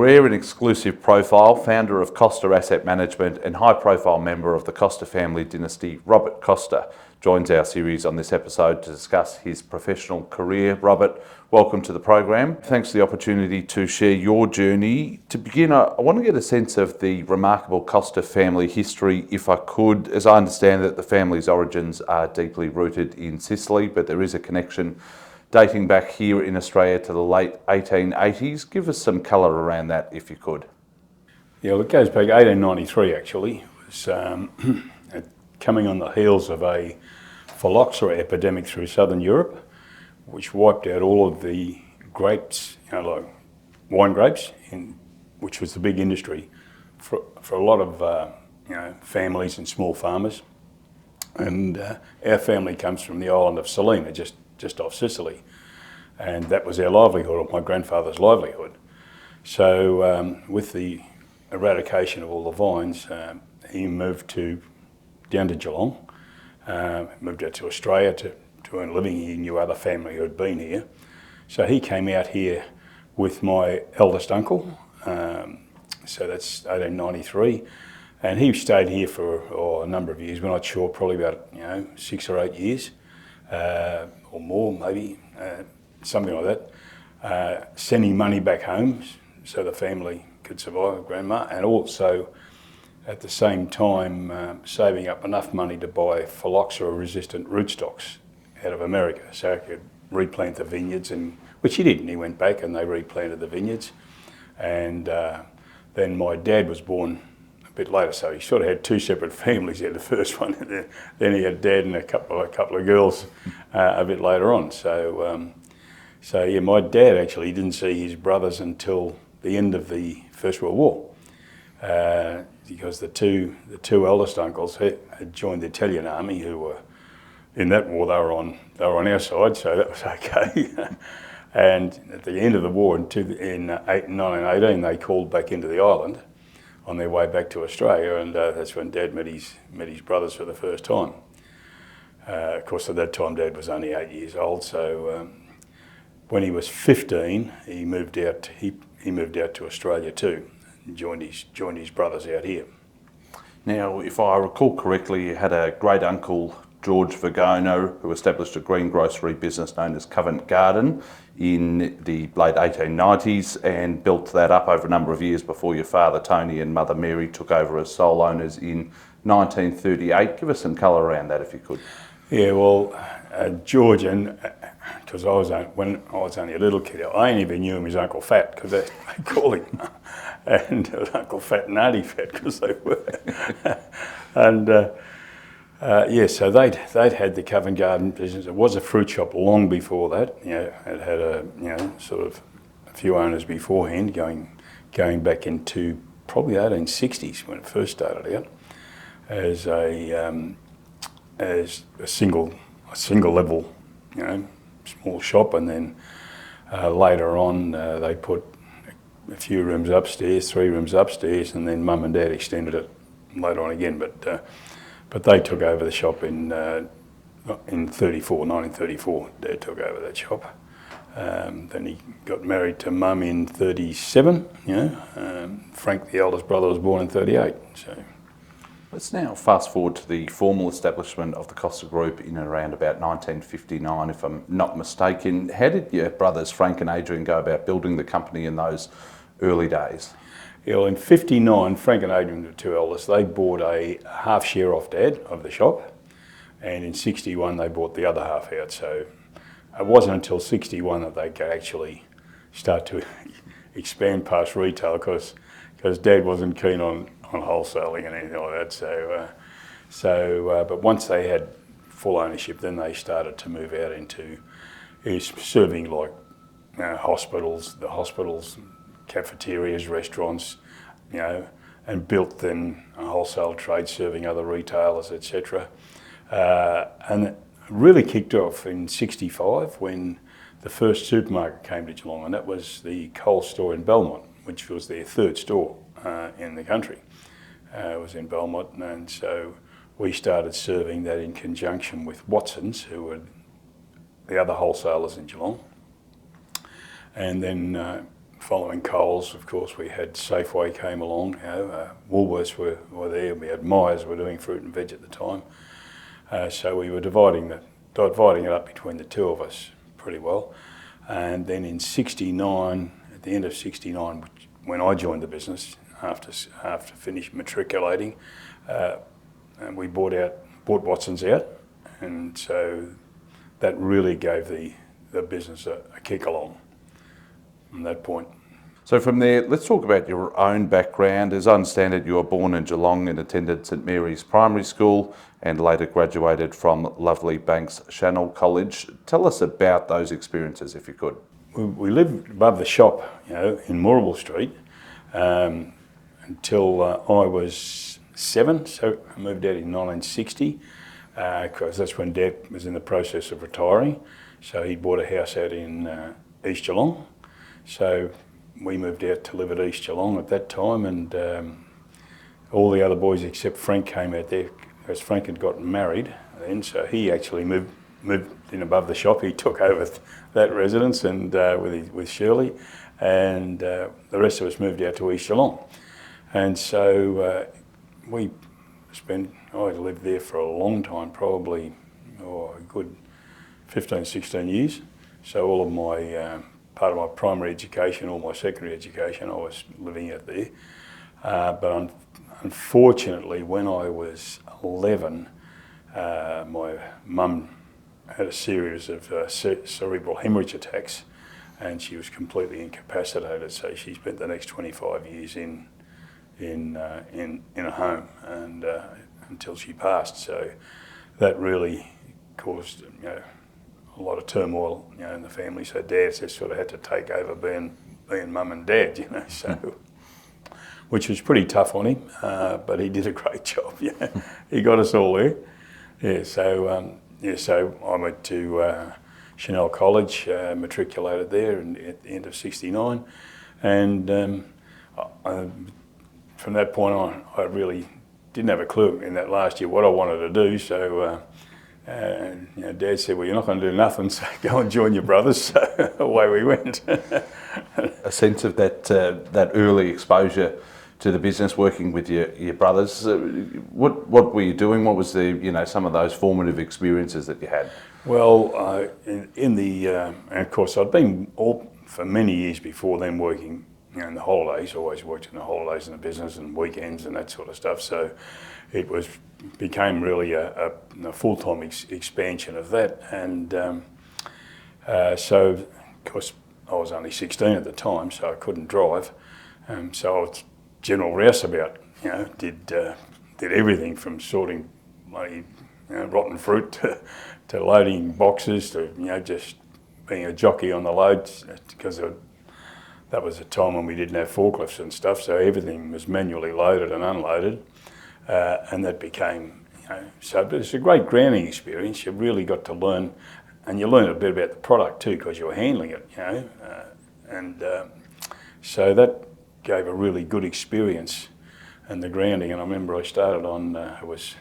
rare and exclusive profile, founder of Costa Asset Management and high-profile member of the Costa Family dynasty, Robert Costa, joins our series on this episode to discuss his professional career. Robert, welcome to the program. Thanks for the opportunity to share your journey. To begin, I want to get a sense of the remarkable Costa family history, if I could. As I understand that the family's origins are deeply rooted in Sicily, but there is a connection dating back here in Australia to the late 1880s. Give us some colour around that, if you could. Yeah, well, it goes back 1893 actually. It was coming on the heels of a phylloxera epidemic through southern Europe, which wiped out all of the grapes, like wine grapes, which was the big industry for a lot of families and small farmers. And our family comes from the island of Salina, just off Sicily, and that was our livelihood, or my grandfather's livelihood. So with the eradication of all the vines, he moved down to Geelong, moved out to Australia to earn a living. He knew other family who had been here. So he came out here with my eldest uncle, so that's 1893, and he stayed here for a number of years. We're not sure, probably about 6 or 8 years. Or more maybe, something like that, sending money back home so the family could survive, grandma, and also at the same time saving up enough money to buy phylloxera-resistant rootstocks out of America so he could replant the vineyards, and which he did, and he went back and they replanted the vineyards. And then my dad was born a bit later, so he sort of had two separate families. He had the first one, and then he had dad and a couple of girls a bit later on. So yeah, my dad actually didn't see his brothers until the end of the First World War, because the two eldest uncles had joined the Italian army, who were in that war. They were on our side, so that was okay. And at the end of the war in 1918, they called back into the island on their way back to Australia, and that's when Dad met his brothers for the first time. Of course, at that time, Dad was only 8 years old. So when he was 15, he moved out. He moved out to Australia too, and joined his brothers out here. Now, if I recall correctly, you had a great uncle, George Vergona, who established a greengrocery business known as Covent Garden in the late 1890s and built that up over a number of years before your father Tony and mother Mary took over as sole owners in 1938. Give us some colour around that, if you could. Yeah, well, George, and because when I was only a little kid, I only even knew him as Uncle Fat, because they called him, and Uncle Fat and Auntie Fat, because they were. And so they'd had the Covent Garden business. It was a fruit shop long before that. It had sort of a few owners beforehand, going back into probably 1860s when it first started out as a single level, small shop, and then later on they put a few rooms upstairs, 3 rooms upstairs, and then Mum and Dad extended it later on again. But they took over the shop in 1934. Dad took over that shop. Then he got married to Mum in 37. Frank, the eldest brother, was born in 38. So let's now fast forward to the formal establishment of the Costa Group in around about 1959, if I'm not mistaken. How did your brothers Frank and Adrian go about building the company in those early days? Yeah, well, in 59, Frank and Adrian, the two eldest, they bought a half share off Dad of the shop, and in 61 they bought the other half out. So it wasn't until 61 that they could actually start to expand past retail, because Dad wasn't keen on wholesaling and anything like that. But once they had full ownership, then they started to move out into serving like hospitals, cafeterias, restaurants, and built then a wholesale trade serving other retailers, etc. And it really kicked off in 65 when the first supermarket came to Geelong, and that was the Coles store in Belmont, which was their third store in the country. It was in Belmont, and so we started serving that in conjunction with Watson's, who were the other wholesalers in Geelong. And then following Coles, of course, we had Safeway came along, Woolworths were there, we had Myers were doing fruit and veg at the time. So we were dividing it up between the two of us pretty well. And then in 69, at the end of 69, when I joined the business, after finished matriculating, and we bought Watson's out, and so that really gave the business a kick along from that point. So from there, let's talk about your own background. As I understand it, you were born in Geelong and attended St Mary's Primary School and later graduated from lovely Banks Channel College. Tell us about those experiences, if you could. We lived above the shop, in Moorabool Street, until I was 7. So I moved out in 1960, because that's when Dad was in the process of retiring. So he bought a house out in East Geelong. So we moved out to live at East Geelong at that time, and all the other boys except Frank came out there, because Frank had gotten married then, so he actually moved in above the shop. He took over that residence and with Shirley, and the rest of us moved out to East Geelong. And so I lived there for a long time, probably a good 15, 16 years. So all of my part of my primary education, all my secondary education, I was living out there. But unfortunately, when I was 11, my mum had a series of cerebral hemorrhage attacks, and she was completely incapacitated. So she spent the next 25 years in a home, and until she passed. So that really caused a lot of turmoil, in the family. So Dad just sort of had to take over being Mum and Dad, so which was pretty tough on him, but he did a great job. He got us all there. So I went to Chanel College, matriculated there at the end of 69, and from that point on, I really didn't have a clue in that last year what I wanted to do. So Dad said, well, you're not going to do nothing, so go and join your brothers. So away we went. A sense of that early exposure to the business, working with your brothers. What were you doing? What was some of those formative experiences that you had? Well, and of course I'd been for many years before then working in the holidays. Always worked in the holidays in the business and weekends and that sort of stuff. So it became really a full-time expansion of that. And so, of course, I was only 16 at the time, so I couldn't drive. So I was general rouseabout, did everything from sorting rotten fruit to loading boxes to, just being a jockey on the loads, because that was a time when we didn't have forklifts and stuff, so everything was manually loaded and unloaded. And that became, so but it's a great grounding experience. You really got to learn, and you learn a bit about the product too, because you were handling it, so that gave a really good experience in the grounding. And I remember I started on, it was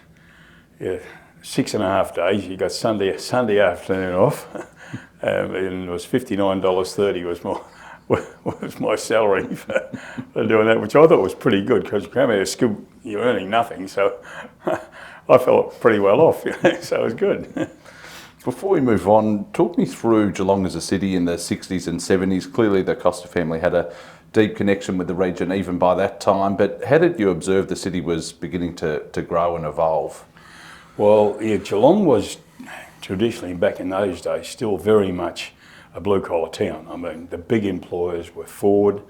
6.5 days. You got Sunday afternoon off, and it was $59.30 was my salary for doing that, which I thought was pretty good, because you came out of school, you're earning nothing, so I felt pretty well off, so it was good. Before we move on, talk me through Geelong as a city in the 60s and 70s. Clearly the Costa family had a deep connection with the region even by that time, but how did you observe the city was beginning to grow and evolve? Well, Geelong was traditionally, back in those days, still very much a blue-collar town. I mean, the big employers were Ford,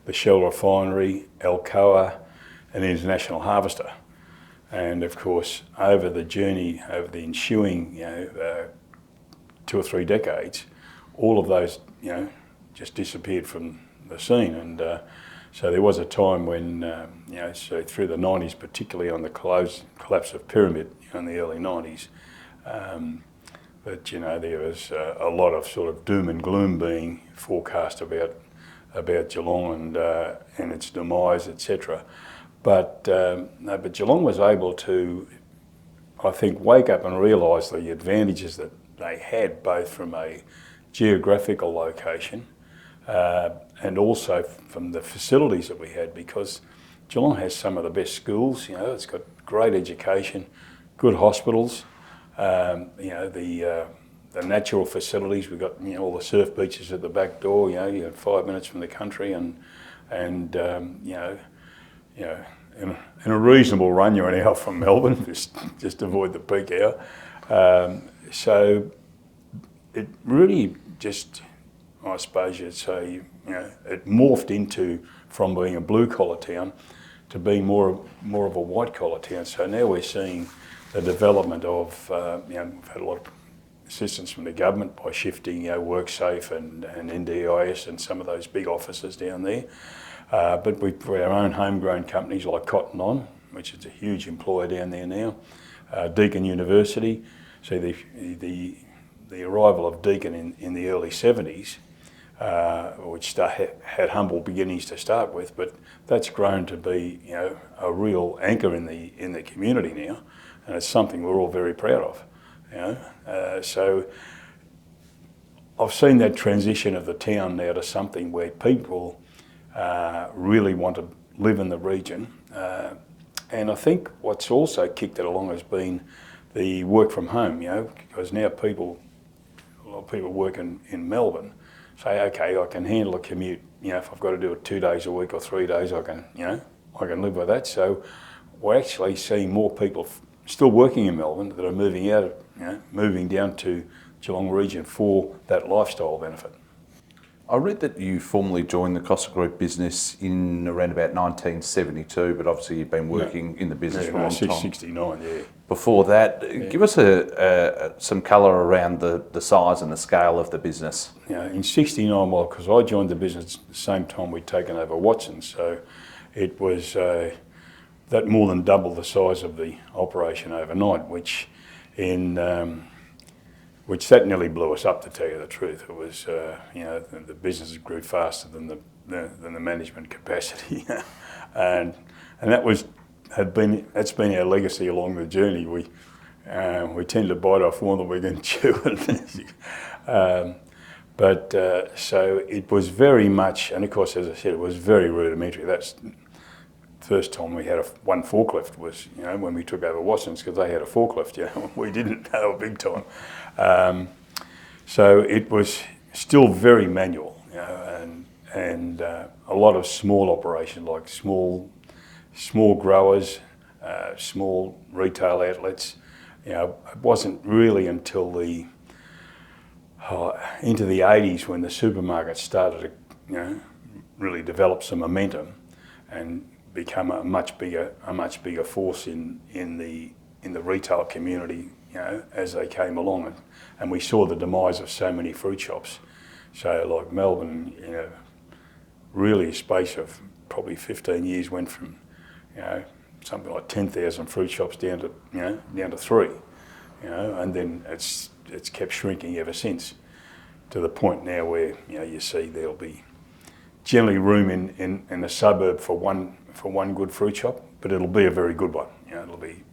the Shell Refinery, Alcoa, and the International Harvester. And of course, over the ensuing 2 or 3 decades, all of those, just disappeared from the scene. And so there was a time when, so through the 90s, particularly on the collapse of Pyramid in the early 90s, but there was a lot of sort of doom and gloom being forecast about Geelong and its demise, etc. But Geelong was able to, I think, wake up and realise the advantages that they had, both from a geographical location, and also from the facilities that we had, because Geelong has some of the best schools. You know, it's got great education, good hospitals. You know, the natural facilities. We've got, you know, all the surf beaches at the back door. You know, you're 5 minutes from the country, and you know, in a reasonable run, you're an hour from Melbourne. just avoid the peak hour. So it really just, I suppose you'd say, you know, it morphed into from being a blue collar town to being more of a white collar town. So now we're seeing the development of, you know, we've had a lot of assistance from the government by shifting, you know, WorkSafe and NDIS and some of those big offices down there. But we've got our own homegrown companies like Cotton On, which is a huge employer down there now. Deakin University. So the arrival of Deakin in the early 70s, which had humble beginnings to start with, but that's grown to be, you know, a real anchor in the community now, and it's something we're all very proud of. You know, so I've seen that transition of the town now to something where people really want to live in the region, and I think what's also kicked it along has been the work from home. You know, because now a lot of people working in Melbourne say, okay, I can handle a commute. You know, if I've got to do it 2 days a week or 3 days, I can live with that. So we're actually seeing more people still working in Melbourne that are moving out, moving down to Geelong region for that lifestyle benefit. I read that you formally joined the Costa Group business in around about 1972, but obviously you've been working in the business for a long time. 69, yeah. Before that, give us some colour around the size and the scale of the business. Yeah, in 69, well, because I joined the business at the same time we'd taken over Watson's, so it was that more than double the size of the operation overnight, which that nearly blew us up, to tell you the truth. It was, the business grew faster than the management capacity, and that's been our legacy along the journey. We tend to bite off more than we can chew. So it was very much, and of course, as I said, it was very rudimentary. That's the first time we had one forklift was, you know, when we took over Watson's, because they had a forklift. You know, we didn't. They were big time. So it was still very manual, you know, and a lot of small operations, like small growers, small retail outlets. You know, it wasn't really until into the 80s when the supermarkets started to, you know, really develop some momentum and become a much bigger force in the retail community, you know, as they came along, and we saw the demise of so many fruit shops. So like Melbourne, you know, really a space of probably 15 years went from, you know, something like 10,000 fruit shops down to 3, you know, and then it's kept shrinking ever since, to the point now where, you know, you see there'll be generally room in a suburb for one good fruit shop, but it'll be a very good one. You know, it'll be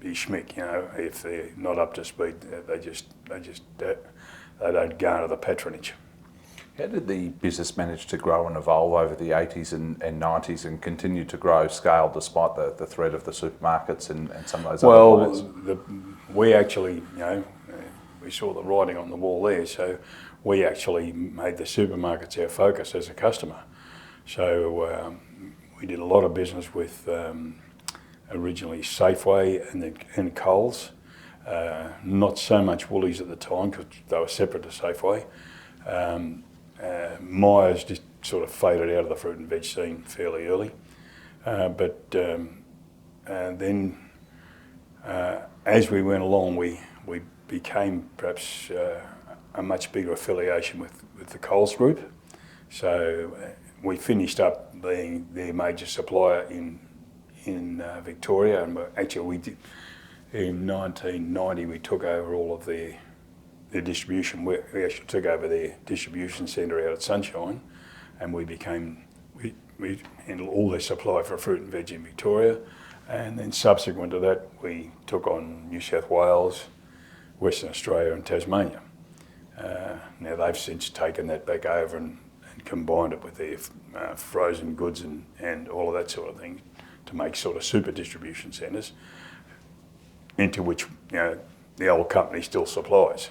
schmick. You know, if they're not up to speed, they don't garner the patronage. How did the business manage to grow and evolve over the 80s and 90s and continue to grow scale despite the threat of the supermarkets and some of those other players? We actually, you know, we saw the writing on the wall there, so we actually made the supermarkets our focus as a customer. So we did a lot of business with originally Safeway and Coles, not so much Woolies at the time because they were separate to Safeway. Myers just sort of faded out of the fruit and veg scene fairly early. But then as we went along, we became perhaps a much bigger affiliation with the Coles Group. So we finished up being their major supplier in Victoria, and actually we did, in 1990 we took over all of their distribution. We actually took over their distribution centre out at Sunshine, and we handled all their supply for fruit and veg in Victoria. And then subsequent to that, we took on New South Wales, Western Australia and Tasmania. Now they've since taken that back over and and combined it with their frozen goods and all of that sort of thing to make sort of super distribution centres into which the old company still supplies.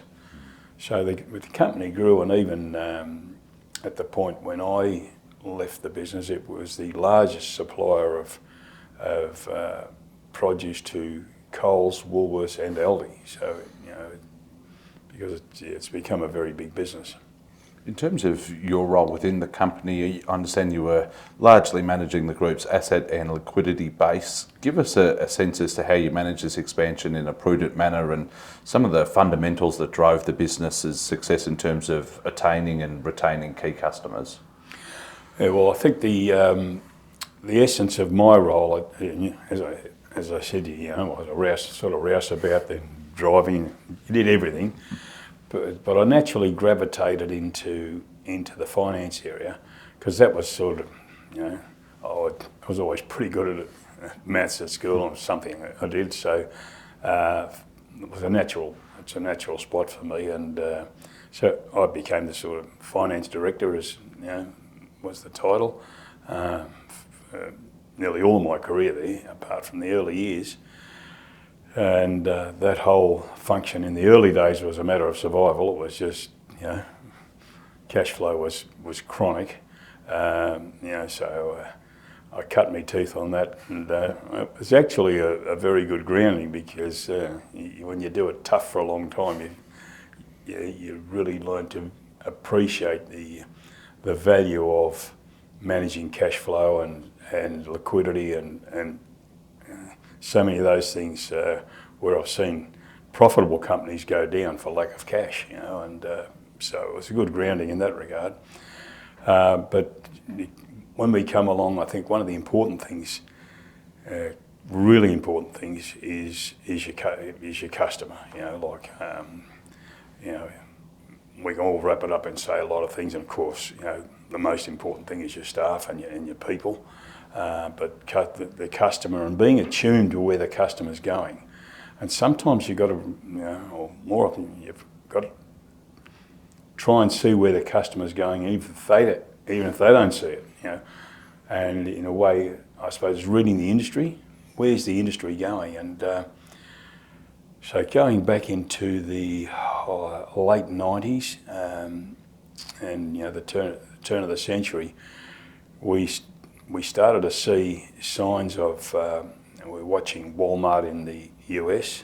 So the company grew, and even at the point when I left the business, it was the largest supplier of produce to Coles, Woolworths and Aldi. So, because it's become a very big business. In terms of your role within the company, I understand you were largely managing the group's asset and liquidity base. Give us a sense as to how you manage this expansion in a prudent manner and some of the fundamentals that drove the business's success in terms of attaining and retaining key customers. Yeah, well, I think the essence of my role, as I said to you, I was a rouseabout, then driving, did everything. But I naturally gravitated into the finance area because that was sort of, I was always pretty good at maths at school, and it was something I did. So it was it's a natural spot for me, and so I became the sort of finance director, was the title. Nearly all of my career there, apart from the early years. And that whole function in the early days was a matter of survival. It was just, cash flow was chronic. So I cut my teeth on that, and it was actually a very good grounding because when you do it tough for a long time, you really learn to appreciate the value of managing cash flow and liquidity and so many of those things where I've seen profitable companies go down for lack of cash, and so it was a good grounding in that regard. But when we come along, I think one of the important things, really important things, is your customer. We can all wrap it up and say a lot of things, and of course, the most important thing is your staff and your people. But the customer and being attuned to where the customer's going. And sometimes you've got to, or more often, you've got to try and see where the customer's going, even if they don't see it. And in a way, I suppose, reading the industry, where's the industry going? And so going back into the late 90s and the turn of the century, we started to see signs of, we're watching Walmart in the US,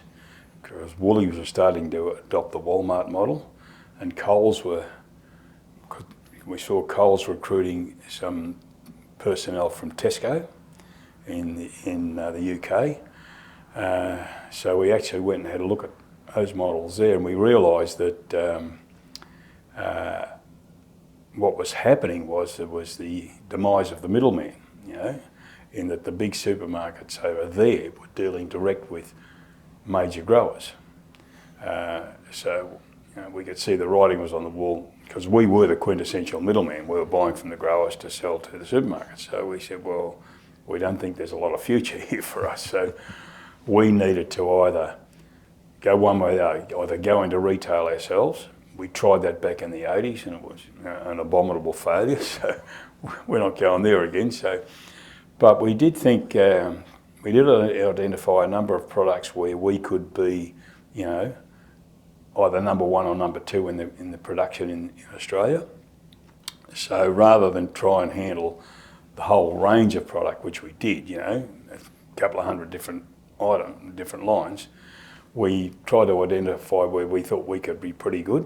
because Woolies were starting to adopt the Walmart model, and we saw Coles recruiting some personnel from Tesco in the UK. So we actually went and had a look at those models there, and we realised that what was happening was there was the demise of the middleman, in that the big supermarkets over there were dealing direct with major growers. So we could see the writing was on the wall, because we were the quintessential middleman. We were buying from the growers to sell to the supermarkets. So we said, well, we don't think there's a lot of future here for us. So we needed to either go one way or the other, either go into retail ourselves. We tried that back in the 80s, and it was an abominable failure, so we're not going there again. But we did think, we did identify a number of products where we could be, either number one or number two in the production in Australia. So rather than try and handle the whole range of product, which we did, a couple of hundred different lines, we tried to identify where we thought we could be pretty good.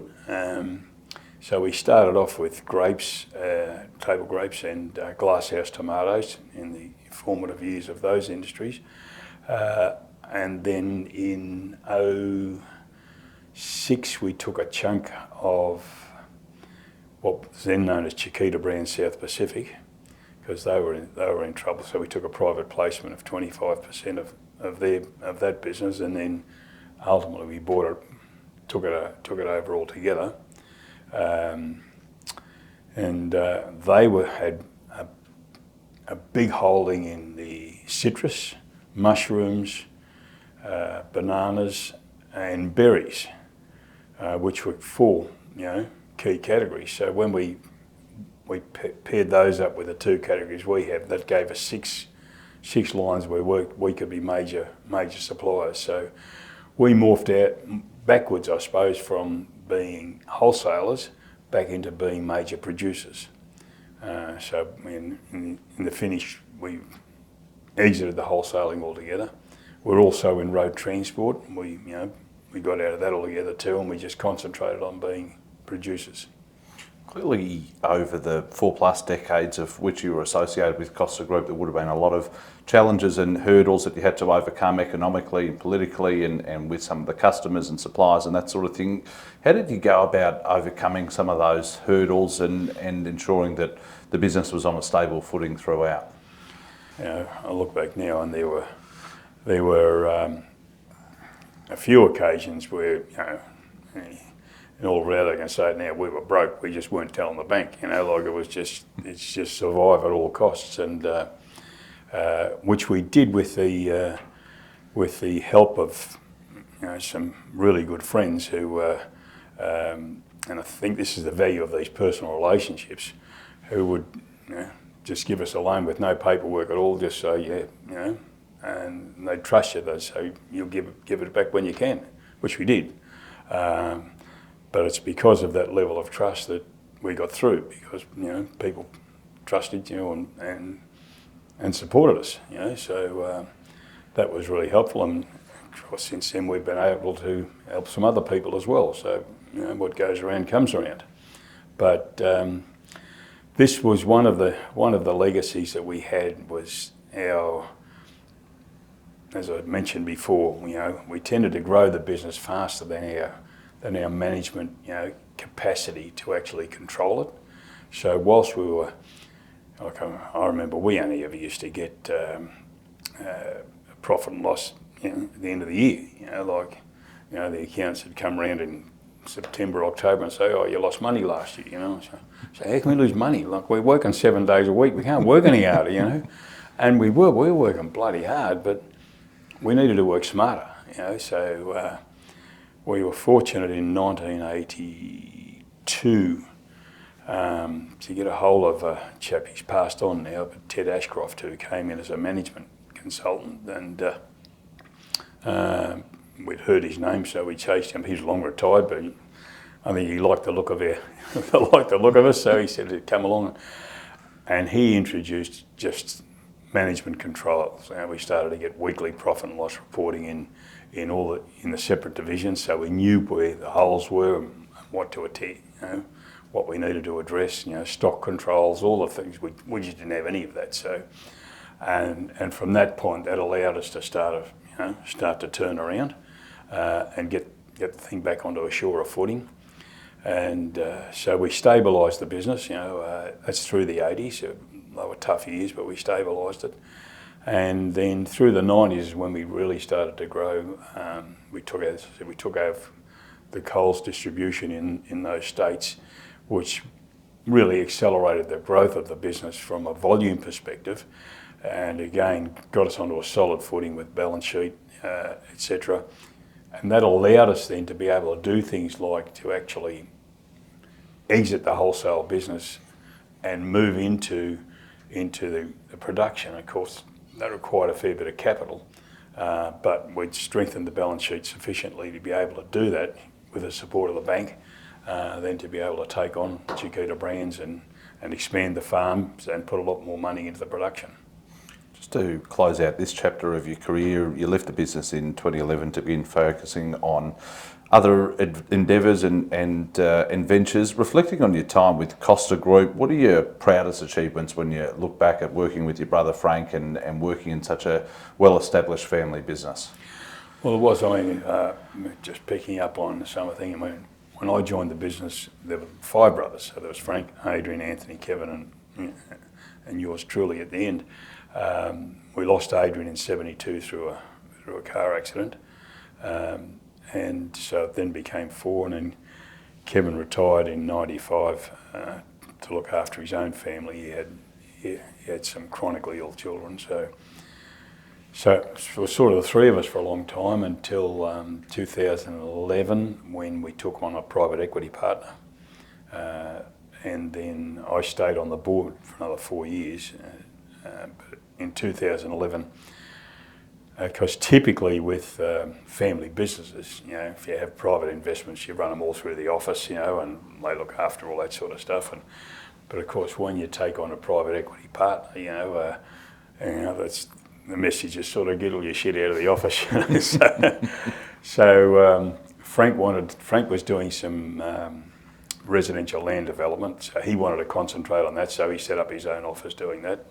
So we started off with grapes, table grapes and glasshouse tomatoes in the formative years of those industries. And then in 2006 we took a chunk of what was then known as Chiquita brand South Pacific, because they were in trouble. So we took a private placement of 25% of that business, and then ultimately we bought it, took it over altogether, and they had a big holding in the citrus, mushrooms, bananas, and berries, which were four key categories. So when we we paired those up with the two categories we have. That gave us six lines where we could be major suppliers. So we morphed out backwards, I suppose, from being wholesalers back into being major producers. So in the finish, we exited the wholesaling altogether. We're also in road transport. We got out of that altogether too, and we just concentrated on being producers. Clearly, over the 4+ decades of which you were associated with Costa Group, there would have been a lot of challenges and hurdles that you had to overcome economically and politically and with some of the customers and suppliers and that sort of thing. How did you go about overcoming some of those hurdles and ensuring that the business was on a stable footing throughout? I look back now, and there were a few occasions where, in all reality, I can say it now, we were broke. We just weren't telling the bank, like it's just survive at all costs, and which we did with the help of some really good friends who, and I think this is the value of these personal relationships, who would just give us a loan with no paperwork at all, just say and they'd trust you. They'd say you'll give it back when you can, which we did. But it's because of that level of trust that we got through, because people trusted and supported us. So that was really helpful, and of course since then we've been able to help some other people as well. So what goes around comes around. But this was one of the legacies that we had, was our, as I mentioned before, we tended to grow the business faster than our management capacity to actually control it. So whilst we were, I remember we only ever used to get profit and loss at the end of the year. The accounts would come around in September, October and say, oh, you lost money last year, So how can we lose money? Like, we're working 7 days a week, we can't work any harder, And we were working bloody hard, but we needed to work smarter, So we were fortunate in 1982 to get a hold of a chap, he's passed on now, but Ted Ashcroft, who came in as a management consultant, and we'd heard his name, so we chased him. He's long retired, but I think he liked the look of us, so he said he'd come along, and he introduced just management controls. We started to get weekly profit and loss reporting in the separate divisions, so we knew where the holes were and what to attack, what we needed to address, stock controls, all the things. We just didn't have any of that. So, and from that point, that allowed us to start to turn around and get the thing back onto a surer footing. And so we stabilised the business. That's through the 80s. They were tough years, but we stabilised it. And then through the 90s is when we really started to grow. We took over the Coles distribution in those states, which really accelerated the growth of the business from a volume perspective, and again got us onto a solid footing with balance sheet, etc. And that allowed us then to be able to do things like to actually exit the wholesale business and move into the production. Of course, that required a fair bit of capital, but we'd strengthened the balance sheet sufficiently to be able to do that with the support of the bank, then to be able to take on Chiquita brands and expand the farms and put a lot more money into the production. Just to close out this chapter of your career, you left the business in 2011 to begin focusing on other endeavours and ventures. Reflecting on your time with Costa Group, what are your proudest achievements when you look back at working with your brother Frank and working in such a well-established family business? Well, it was, just picking up on some of the things, when I joined the business, there were 5 brothers. So there was Frank, Adrian, Anthony, Kevin and yours truly at the end. We lost Adrian in 72 through a car accident. And so it then became 4, and then Kevin retired in 95 to look after his own family. He had some chronically ill children, so it was sort of the 3 of us for a long time until 2011, when we took on a private equity partner. then I stayed on the board for another 4 years. But in 2011, because typically with family businesses, if you have private investments, you run them all through the office, and they look after all that sort of stuff. But of course, when you take on a private equity partner, that's the message is sort of get all your shit out of the office. So Frank was doing some residential land development, so he wanted to concentrate on that. So he set up his own office doing that,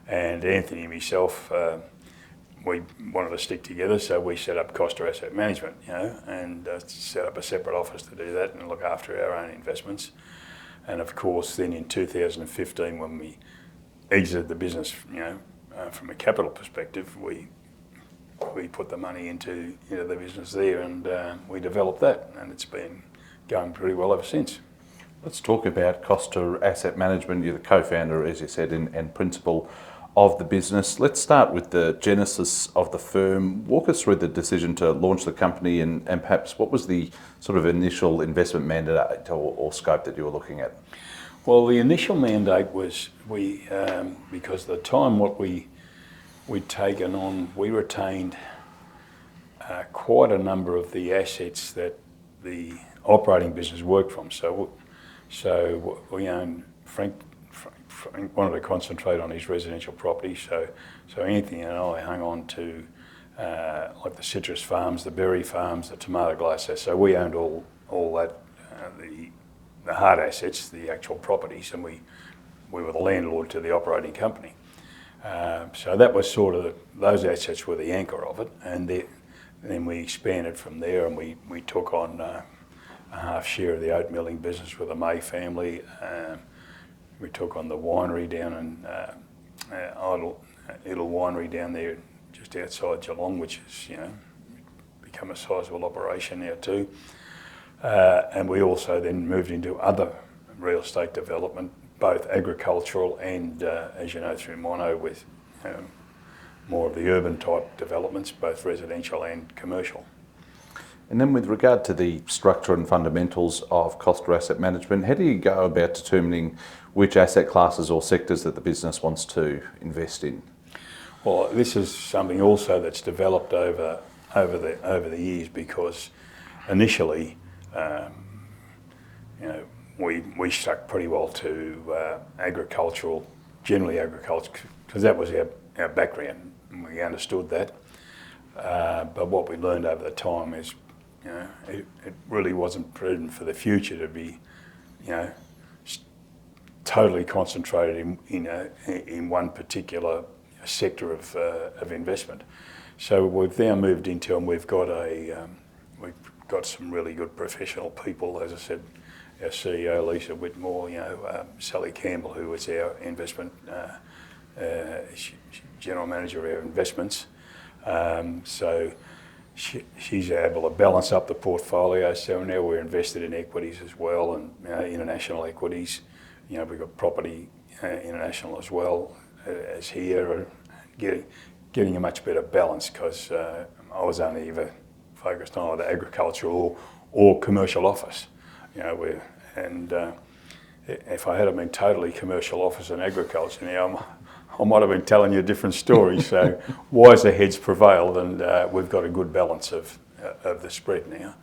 and Anthony and myself. We wanted to stick together, so we set up Costa Asset Management, and set up a separate office to do that and look after our own investments. And of course, then in 2015, when we exited the business, from a capital perspective, we put the money into the business there, and we developed that, and it's been going pretty well ever since. Let's talk about Costa Asset Management. You're the co-founder, as you said, and principal of the business. Let's start with the genesis of the firm. Walk us through the decision to launch the company, and perhaps what was the sort of initial investment mandate or scope that you were looking at? Well, the initial mandate was because at the time what we'd taken on, we retained quite a number of the assets that the operating business worked from. So we owned Frank wanted to concentrate on his residential property, so Anthony and I hung on to like the citrus farms, the berry farms, the tomato glass. So we owned all that, the hard assets, the actual properties, and we were the landlord to the operating company. So that was sort of those assets were the anchor of it, and then we expanded from there, and we took on a half share of the oat milling business with the May family. We took on the winery down in Idle Winery down there just outside Geelong, which is become a sizable operation now too. And we also then moved into other real estate development, both agricultural and, as you know, through Mono with more of the urban type developments, both residential and commercial. And then with regard to the structure and fundamentals of Costa Asset Management, how do you go about determining which asset classes or sectors that the business wants to invest in? Well, this is something also that's developed over the years, because initially, we stuck pretty well to agricultural, generally agriculture, because that was our background and we understood that. But what we learned over the time is, it really wasn't prudent for the future to be, totally concentrated in one particular sector of investment. So we've now moved into, and we've got some really good professional people. As I said, our CEO Lisa Whitmore, Sally Campbell, who is our investment general manager of our investments. So she's able to balance up the portfolio. So now we're invested in equities as well, and international equities. We've got property international as well as here, getting a much better balance, because I was only ever focused on either agricultural or commercial office. If I had been totally commercial office and agriculture now, I might have been telling you a different story. So wiser heads prevailed, and we've got a good balance of the spread now.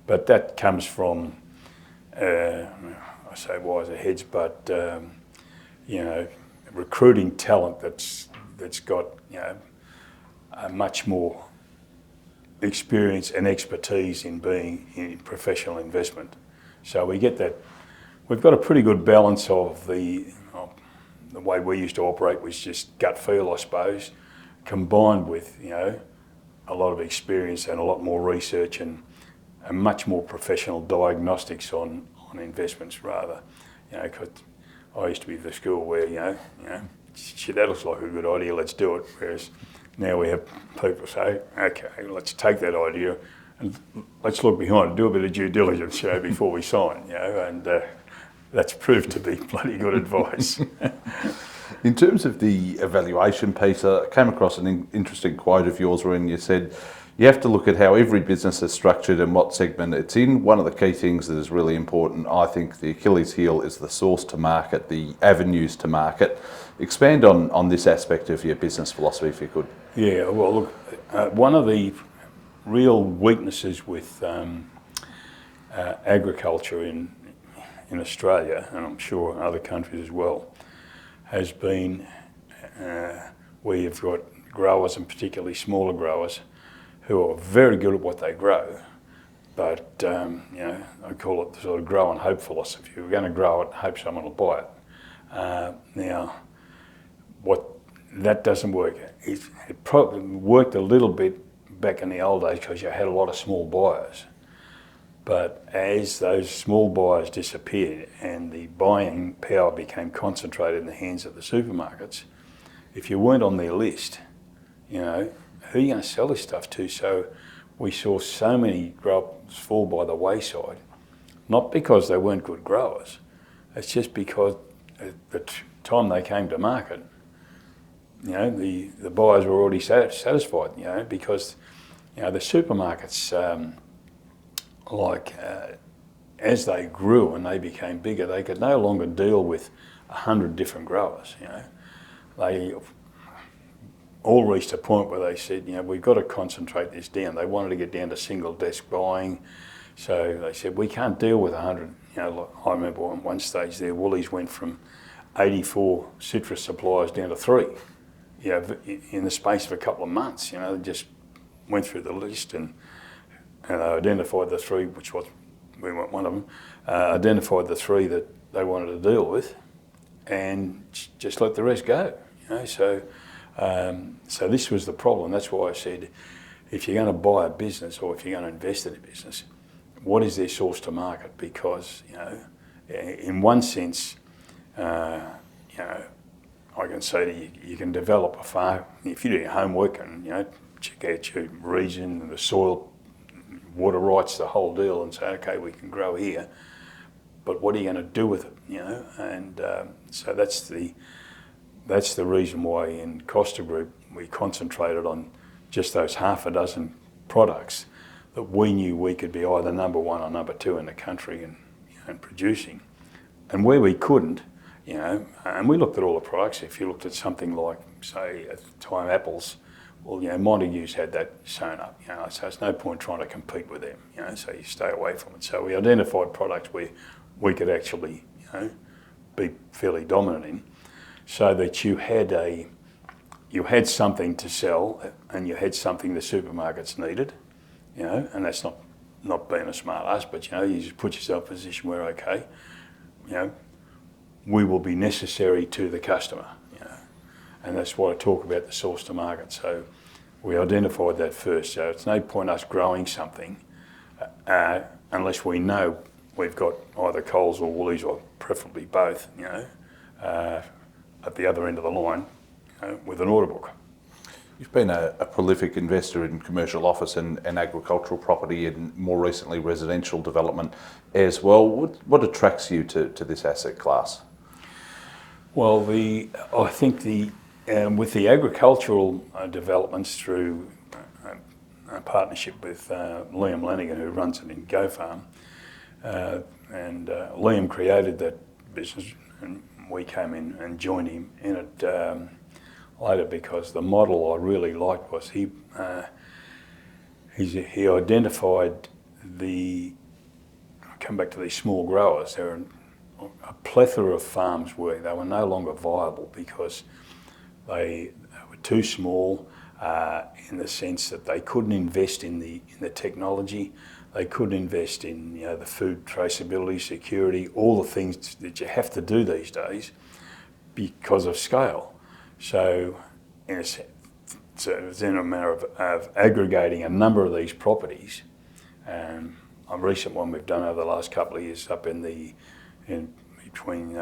But that comes from, I say wiser heads, but recruiting talent that's got a much more experience and expertise in being in professional investment. So we get that. We've got a pretty good balance of the way we used to operate was just gut feel, I suppose, combined with a lot of experience and a lot more research and much more professional diagnostics on investments rather. Because I used to be at the school where shit, that looks like a good idea, let's do it. Whereas now we have people say, okay, let's take that idea and let's look behind it, do a bit of due diligence before we sign, and that's proved to be bloody good advice. In terms of the evaluation piece, I came across an interesting quote of yours when you said you have to look at how every business is structured and what segment it's in. One of the key things that is really important, I think the Achilles heel, is the source to market, the avenues to market. Expand on this aspect of your business philosophy if you could. Yeah, well, look, one of the real weaknesses with agriculture in Australia, and I'm sure other countries as well, has been where you've got growers, and particularly smaller growers, who are very good at what they grow, but I call it the sort of grow and hope philosophy. We're going to grow it and hope someone will buy it. Now, that doesn't work. It probably worked a little bit back in the old days because you had a lot of small buyers. But as those small buyers disappeared and the buying power became concentrated in the hands of the supermarkets, if you weren't on their list, who are you going to sell this stuff to? So we saw so many growers fall by the wayside, not because they weren't good growers, it's just because at the time they came to market, the buyers were already satisfied, because the supermarkets, as they grew and they became bigger, they could no longer deal with 100 different growers. They all reached a point where they said, we've got to concentrate this down. They wanted to get down to single desk buying, so they said we can't deal with 100. I remember at one stage there, Woolies went from 84 citrus suppliers down to 3. In the space of a couple of months. They just went through the list and identified the 3, which was, we weren't one of them, identified the 3 that they wanted to deal with, and just let the rest go. So this was the problem. That's why I said, if you're going to buy a business or if you're going to invest in a business, what is their source to market? Because in one sense, I can say to you, you can develop a farm if you do your homework and check out your region, the soil, water rights, the whole deal, and say, okay, we can grow here, but what are you going to do with it? And so that's the reason why in Costa Group we concentrated on just those half a dozen products that we knew we could be either number 1 or number 2 in the country and producing, and where we couldn't. And we looked at all the products. If you looked at something like, say, at the time apples, well, Montague's had that sewn up, so it's no point trying to compete with them, so you stay away from it. So we identified products where we could actually, be fairly dominant in, so that you had something to sell and you had something the supermarkets needed, and that's not being a smart ass, but you just put yourself in a position where, okay, we will be necessary to the customer, and that's why I talk about the source to market. So we identified that first. So it's no point us growing something unless we know we've got either Coles or Woolies, or preferably both, at the other end of the line, with an order book. You've been a prolific investor in commercial office and agricultural property, and more recently residential development as well. What attracts you to this asset class? Well, I think with the agricultural developments through a partnership with Liam Lanigan, who runs it in Go Farm, and Liam created that business, and we came in and joined him in it later, because the model I really liked was he identified come back to these small growers. There are a plethora of farms where they were no longer viable because they were too small in the sense that they couldn't invest in the technology, they couldn't invest in the food traceability, security, all the things that you have to do these days because of scale. So in a sense, it was in a matter of aggregating a number of these properties. A recent one we've done over the last couple of years up in between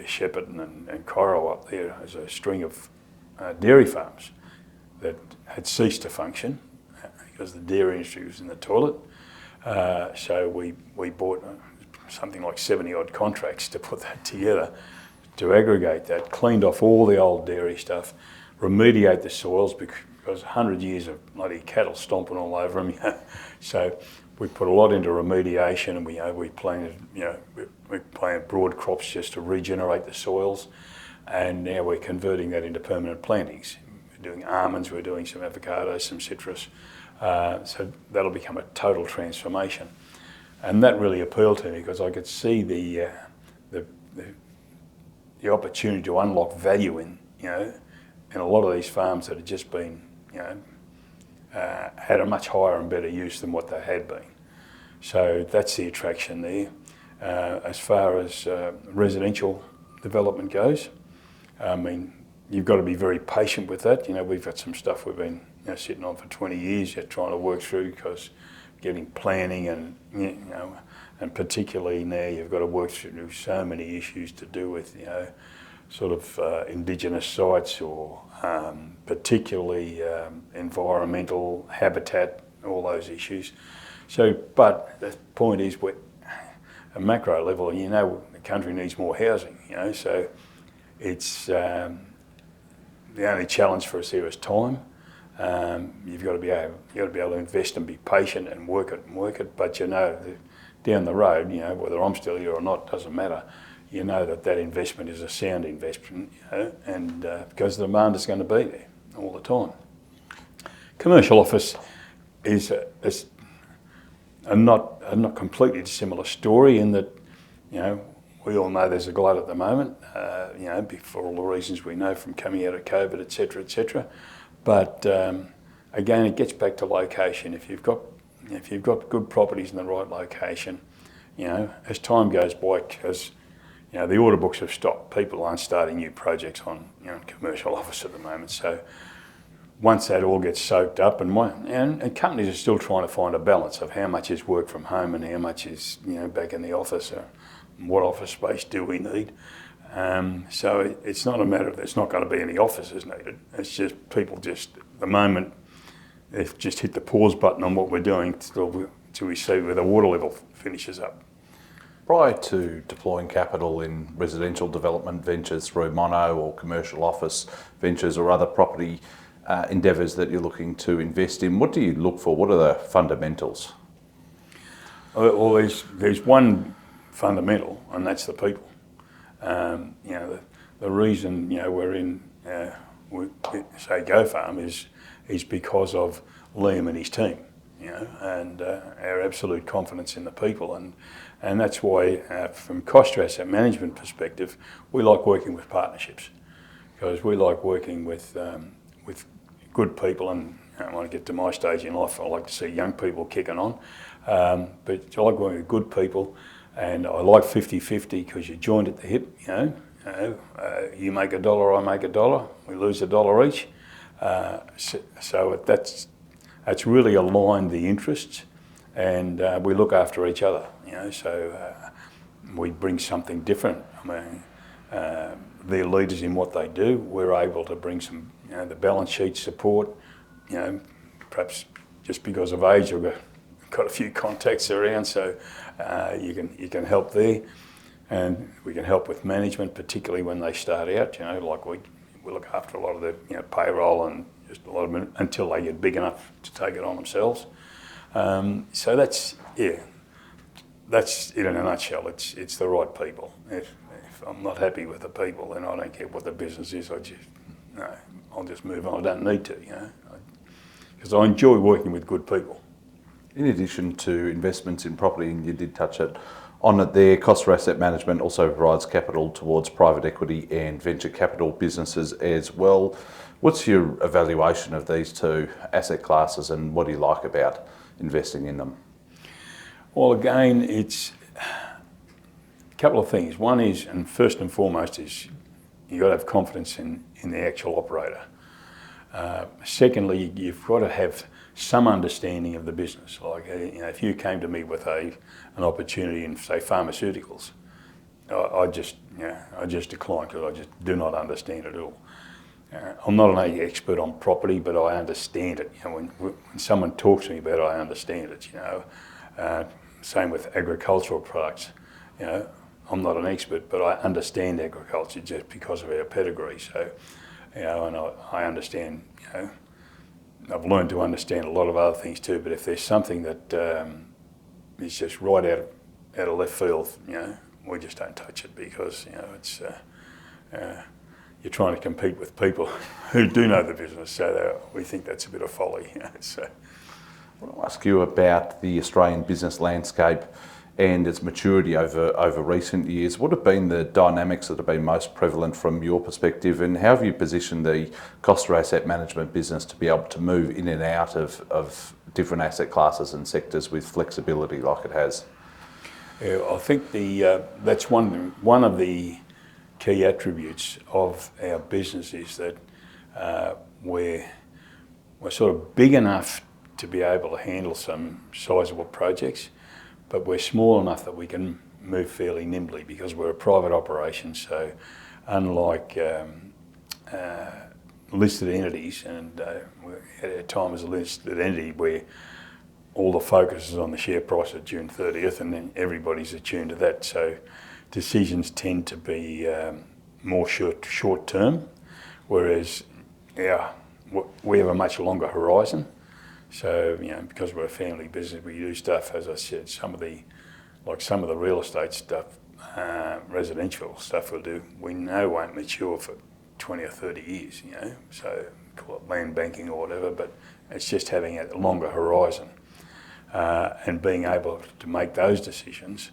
Shepparton and Coro up there, as a string of dairy farms that had ceased to function because the dairy industry was in the toilet. So we bought something like 70 odd contracts to put that together, to aggregate that, cleaned off all the old dairy stuff, remediate the soils, because because 100 years of bloody cattle stomping all over them. So we put a lot into remediation, and we planted broad crops just to regenerate the soils, and now we're converting that into permanent plantings. We're doing almonds, we're doing some avocados, some citrus. So that'll become a total transformation, and that really appealed to me because I could see the opportunity to unlock value in a lot of these farms that had just been had a much higher and better use than what they had been. So that's the attraction there. As far as residential development goes, I mean, you've got to be very patient with that. We've got some stuff we've been sitting on for 20 years yet trying to work through, because getting planning and particularly now you've got to work through so many issues to do with sort of indigenous sites, or particularly environmental habitat, all those issues. So, but the point is, at a macro level, the country needs more housing. So it's the only challenge for us here is time. You've got to be able to invest and be patient and work it. But down the road, whether I'm still here or not doesn't matter. That investment is a sound investment, and because the demand is going to be there all the time. Commercial office is a not completely dissimilar story in that, we all know there's a glut at the moment, for all the reasons we know from coming out of COVID, etc., etc. But again, it gets back to location. If you've got good properties in the right location, as time goes by, because the order books have stopped. People aren't starting new projects on commercial office at the moment. So once that all gets soaked up, and companies are still trying to find a balance of how much is work from home and how much is back in the office, or what office space do we need. So it's not a matter of there's not going to be any offices needed. It's just people at the moment, they've just hit the pause button on what we're doing till we see where the water level finishes up. Prior to deploying capital in residential development ventures through mono or commercial office ventures or other property endeavours that you're looking to invest in, what do you look for? What are the fundamentals? Well, there's one fundamental, and that's the people. The reason we're in say Go Farm is because of Liam and his team, and our absolute confidence in the people, and that's why from Costa Asset Management perspective, we like working with partnerships, because we like working with good people, and when I get to my stage in life, I like to see young people kicking on, but I like working with good people. And I like 50-50 because you're joined at the hip, you make $1, I make $1, we lose $1 each. So that's really aligned the interests, and we look after each other, so we bring something different. I mean, they're leaders in what they do. We're able to bring some, the balance sheet support, perhaps just because of age, we've got a few contacts around, so you can help there, and we can help with management, particularly when they start out. Like we look after a lot of the payroll and just a lot of them until they get big enough to take it on themselves. So that's it in a nutshell. It's the right people. If I'm not happy with the people, then I don't care what the business is. I'll just move on. I don't need to, because I enjoy working with good people. In addition to investments in property, and you did touch on it there, Costa Asset Management also provides capital towards private equity and venture capital businesses as well. What's your evaluation of these two asset classes, and what do you like about investing in them? Well, again, it's a couple of things. One is, and first and foremost, is you've got to have confidence in the actual operator. Secondly, you've got to have some understanding of the business. Like, if you came to me with an opportunity in, say, pharmaceuticals, I just decline, because I just do not understand it at all. I'm not an expert on property, but I understand it. When someone talks to me about it, I understand it. Same with agricultural products. I'm not an expert, but I understand agriculture just because of our pedigree. So, and I understand, I've learned to understand a lot of other things too. But if there's something that is just right out of left field, we just don't touch it, because it's you're trying to compete with people who do know the business. So we think that's a bit of folly. So I want to ask you about the Australian business landscape and its maturity over recent years. What have been the dynamics that have been most prevalent from your perspective, and how have you positioned the Costa Asset Management business to be able to move in and out of different asset classes and sectors with flexibility like it has? Yeah, I think that's one of the key attributes of our business, is that we're sort of big enough to be able to handle some sizable projects, but we're small enough that we can move fairly nimbly, because we're a private operation. So unlike listed entities, and we're at a time as a listed entity where all the focus is on the share price at June 30th, and then everybody's attuned to that. So decisions tend to be more short term, whereas we have a much longer horizon. So, because we're a family business, we do stuff, as I said, some of the real estate stuff, residential stuff we'll do, we know won't mature for 20 or 30 years, so call it land banking or whatever, but it's just having a longer horizon and being able to make those decisions.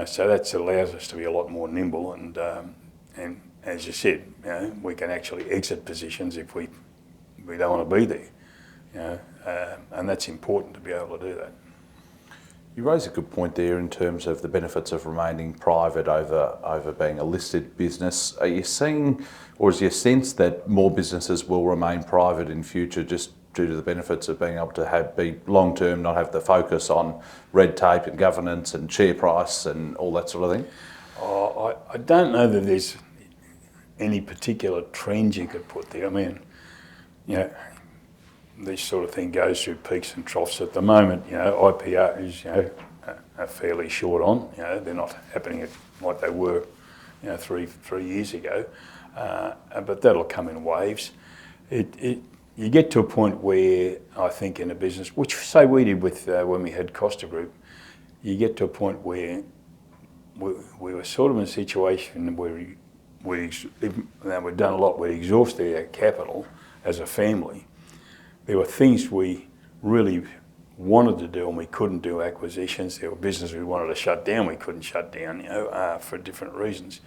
So that allows us to be a lot more nimble, and as you said, we can actually exit positions if we don't want to be there. And that's important to be able to do that. You raise a good point there in terms of the benefits of remaining private over being a listed business. Are you seeing, or is your sense that more businesses will remain private in future, just due to the benefits of being able to be long term, not have the focus on red tape and governance and share price and all that sort of thing? I don't know that there's any particular trend you could put there. I mean, this sort of thing goes through peaks and troughs. At the moment, IPOs, are fairly short on. They're not happening like they were, 3 years ago. But that'll come in waves. You get to a point where, I think, in a business, which say we did with when we had Costa Group, you get to a point where we were sort of in a situation where we've done a lot. We exhausted our capital as a family. There were things we really wanted to do and we couldn't do, acquisitions. There were businesses we wanted to shut down, we couldn't shut down, for different reasons.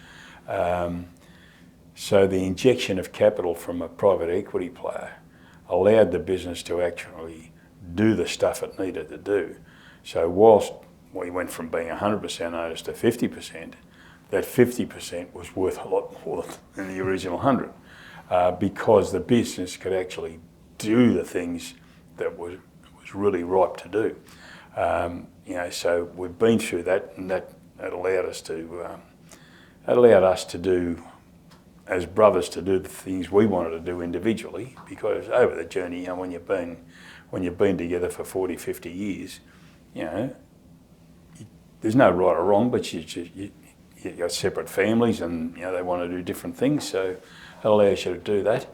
So the injection of capital from a private equity player allowed the business to actually do the stuff it needed to do. So whilst we went from being 100% owners to 50%, that 50% was worth a lot more than the original 100, because the business could actually do the things that was really ripe to do. So we've been through that, and that allowed us to do, as brothers, to do the things we wanted to do individually, because over the journey, when you've been together for 40, 50 years, there's no right or wrong, but you got separate families, and they want to do different things, so it allows you to do that.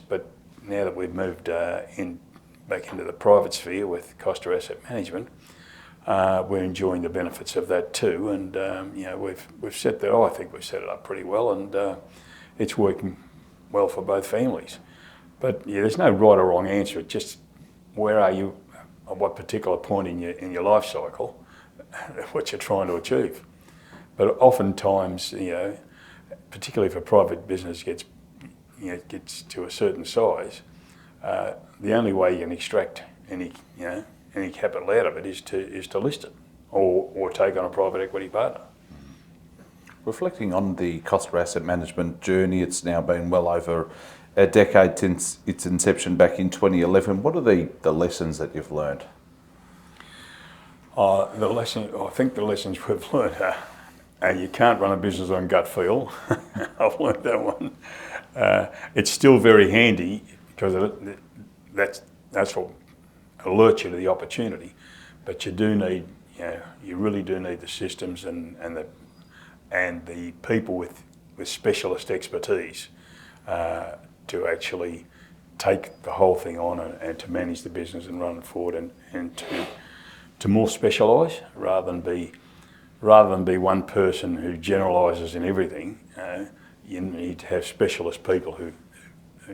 But now that we've moved back into the private sphere with Costa Asset Management, we're enjoying the benefits of that too, and we've set that. I think we've set it up pretty well, and it's working well for both families. But there's no right or wrong answer. It's just where are you at what particular point in your life cycle, what you're trying to achieve. But oftentimes, particularly if a private business gets to a certain size, the only way you can extract any capital out of it is to list it or take on a private equity partner. Reflecting on the Costa Asset Management journey, it's now been well over a decade since its inception back in 2011. What are the lessons that you've learned? I think the lessons we've learned are you can't run a business on gut feel. I've learned that one. It's still very handy, because that's what alerts you to the opportunity. But you do need, you really do need the systems and the people with specialist expertise to actually take the whole thing on and to manage the business and run it forward and to more specialise rather than be one person who generalises in everything. You need to have specialist people who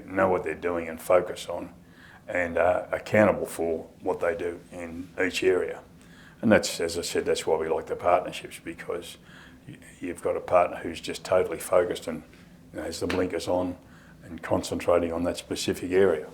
know what they're doing and focus on and are accountable for what they do in each area. And that's, as I said, that's why we like the partnerships, because you've got a partner who's just totally focused and has the blinkers on and concentrating on that specific area.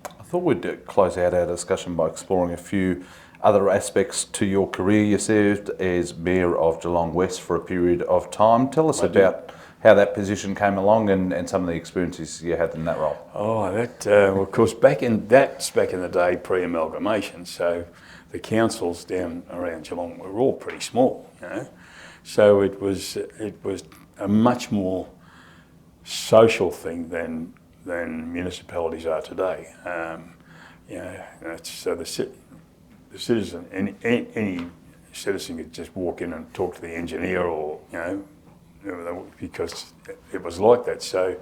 I thought we'd close out our discussion by exploring a few other aspects to your career. You served as Mayor of Geelong West for a period of time. Tell us about how that position came along and some of the experiences you had in that role. Oh, well, of course, back in the day, pre-amalgamation, so the councils down around Geelong were all pretty small, So it was a much more social thing than municipalities are today. So the citizen, any citizen could just walk in and talk to the engineer, or because it was like that. So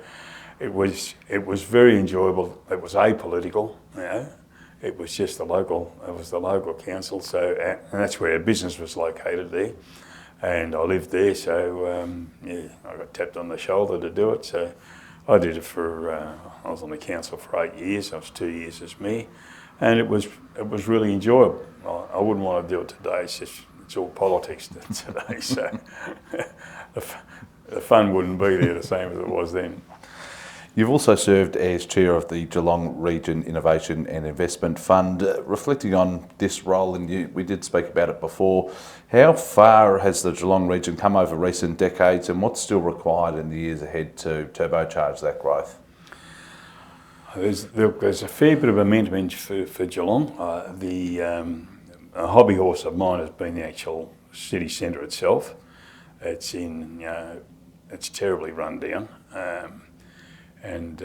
it was very enjoyable. It was apolitical, It was just the local council. So and that's where our business was located there. And I lived there, so I got tapped on the shoulder to do it. So I did it I was on the council for 8 years. I was 2 years as mayor, and it was really enjoyable. I wouldn't want to do it today. It's all politics today, so the fun wouldn't be there the same as it was then. You've also served as chair of the Geelong Region Innovation and Investment Fund. Reflecting on this role, and we did speak about it before, how far has the Geelong region come over recent decades, and what's still required in the years ahead to turbocharge that growth? There's a fair bit of momentum for Geelong. A hobby horse of mine has been the actual city centre itself. It's terribly run down. And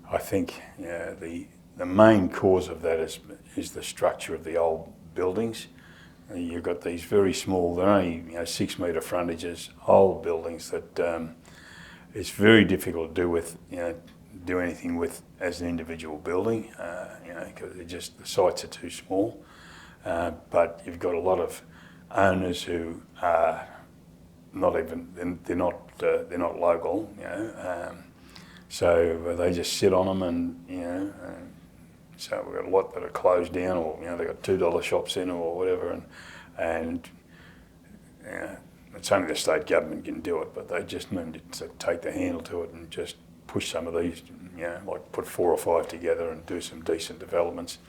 I think the main cause of that is the structure of the old buildings. You've got these very small, they're only 6 metre frontages, old buildings that it's very difficult to do anything with as an individual building, because the sites are too small. But you've got a lot of owners who are they're not local, so they just sit on them, and so we've got a lot that are closed down, or they've got $2 shops in or whatever, and it's only the state government can do it, but they just need to take the handle to it and just push some of these, like put 4 or 5 together and do some decent developments.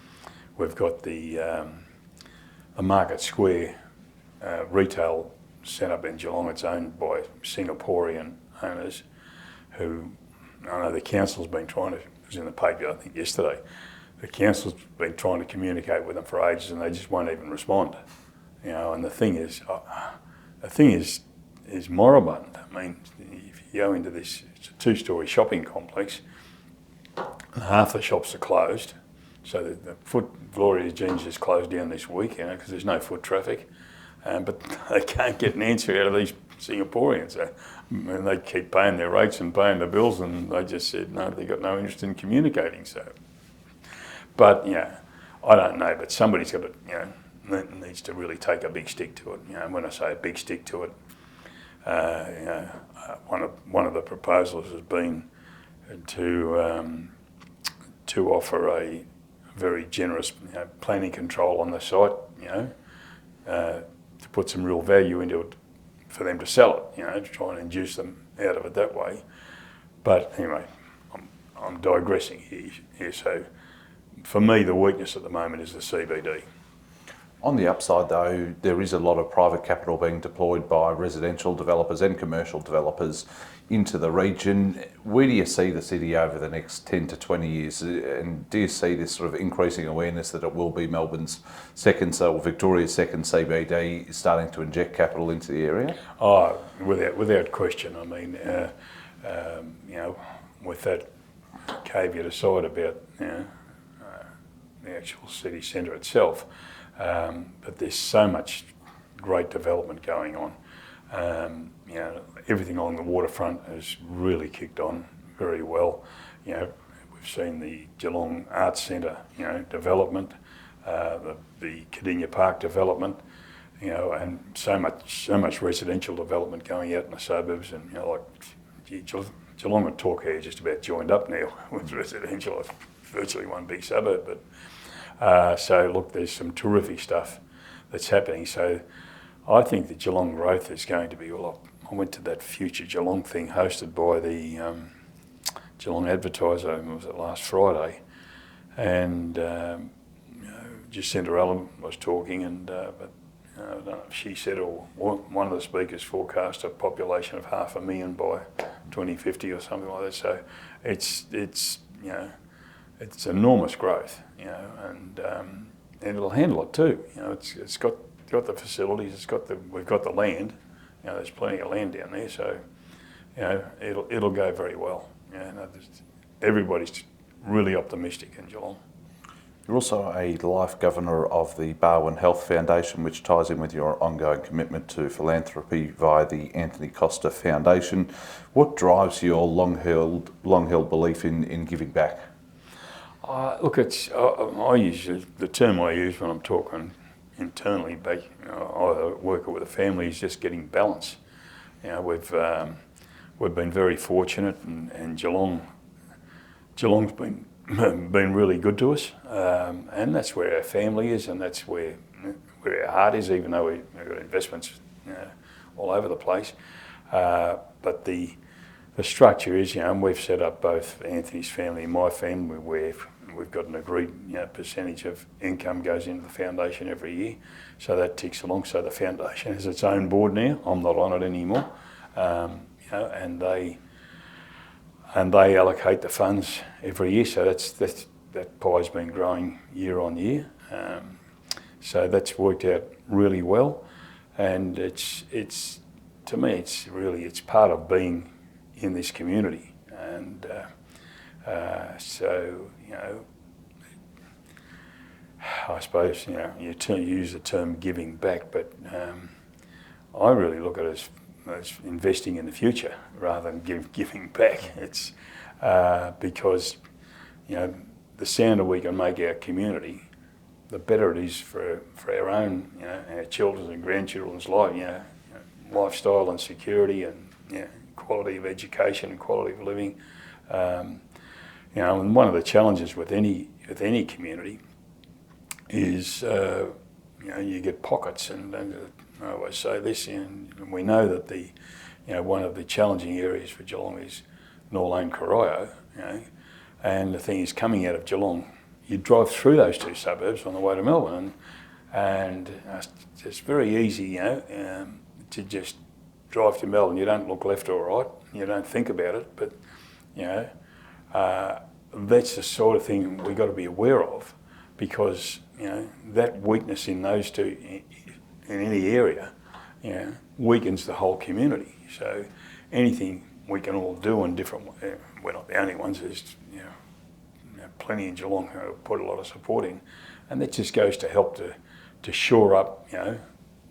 We've got the Market Square retail set up in Geelong. It's owned by Singaporean owners who, I know the council's been trying to, it was in the paper I think yesterday, the council's been trying to communicate with them for ages and they just won't even respond. And the thing is moribund. I mean, if you go into this, it's a 2-storey shopping complex, and half the shops are closed. So the Gloria Jeans is closed down this week, because there's no foot traffic. But they can't get an answer out of these Singaporeans. And they keep paying their rates and paying the bills, and they just said no, they've got no interest in communicating. So, but I don't know. But somebody's got to, needs to really take a big stick to it. When I say a big stick to it, one of the proposals has been to offer a very generous planning control on the site. To put some real value into it for them to sell it, to try and induce them out of it that way. But anyway, I'm digressing here. So for me, the weakness at the moment is the CBD. On the upside though, there is a lot of private capital being deployed by residential developers and commercial developers into the region. Where do you see the city over the next 10 to 20 years? And do you see this sort of increasing awareness that it will be Melbourne's second, or Victoria's second CBD starting to inject capital into the area? Oh, without question. I mean, with that caveat aside about the actual city centre itself, but there's so much great development going on. Everything along the waterfront has really kicked on very well. You know, we've seen the Geelong Arts Centre, you know, development, the Cadinia Park development, you know, and so much residential development going out in the suburbs, and you know, like Geelong and Torquay are just about joined up now with residential. It's virtually one big suburb, but so look, there's some terrific stuff that's happening. So I think the Geelong growth is going to be, well, I went to that Future Geelong thing hosted by the Geelong Advertiser, was it last Friday, and you know, Jacinta Allen was talking, and but I don't know if she said, or one of the speakers forecast a population of 500,000 by 2050 or something like that. So it's you know, it's enormous growth, you know, and it'll handle it too. You know, it's got the facilities, we've got the land. You know, there's plenty of land down there, so you know, it'll go very well. You know, everybody's really optimistic in Geelong. You're also a life governor of the Barwon Health Foundation, which ties in with your ongoing commitment to philanthropy via the Anthony Costa Foundation. What drives your long-held belief in giving back? Look, I use the term I use when I'm talking internally, but you know, either working with a family is just getting balance. You know, we've been very fortunate, and Geelong's been really good to us, and that's where our family is, and that's where our heart is. Even though we've got investments, you know, all over the place, but the structure is, you know, and we've set up both Anthony's family and my family where we've got an agreed, you know, percentage of income goes into the foundation every year, so that ticks along. So the foundation has its own board now. I'm not on it anymore, you know, and they allocate the funds every year. So that pie's been growing year on year. So that's worked out really well, and it's to me it's part of being in this community, and so you know, I suppose, you know, you use the term giving back, but I really look at it as investing in the future rather than giving back. It's because, you know, the sounder we can make our community, the better it is for our own, you know, our children's and grandchildren's life, you know, lifestyle and security, and you know, quality of education and quality of living. You know, and one of the challenges with any community is, you know, you get pockets, and I always say this, and we know that you know, one of the challenging areas for Geelong is Norlane Corio, you know, and the thing is, coming out of Geelong, you drive through those two suburbs on the way to Melbourne, and it's very easy, you know, to just drive to Melbourne. You don't look left or right, you don't think about it, but you know, that's the sort of thing we've got to be aware of, because you know, that weakness in those two, in any area, you know, weakens the whole community. So anything we can all do in different ways, we're not the only ones. There's you know, plenty in Geelong who put a lot of support in, and that just goes to help to shore up, you know,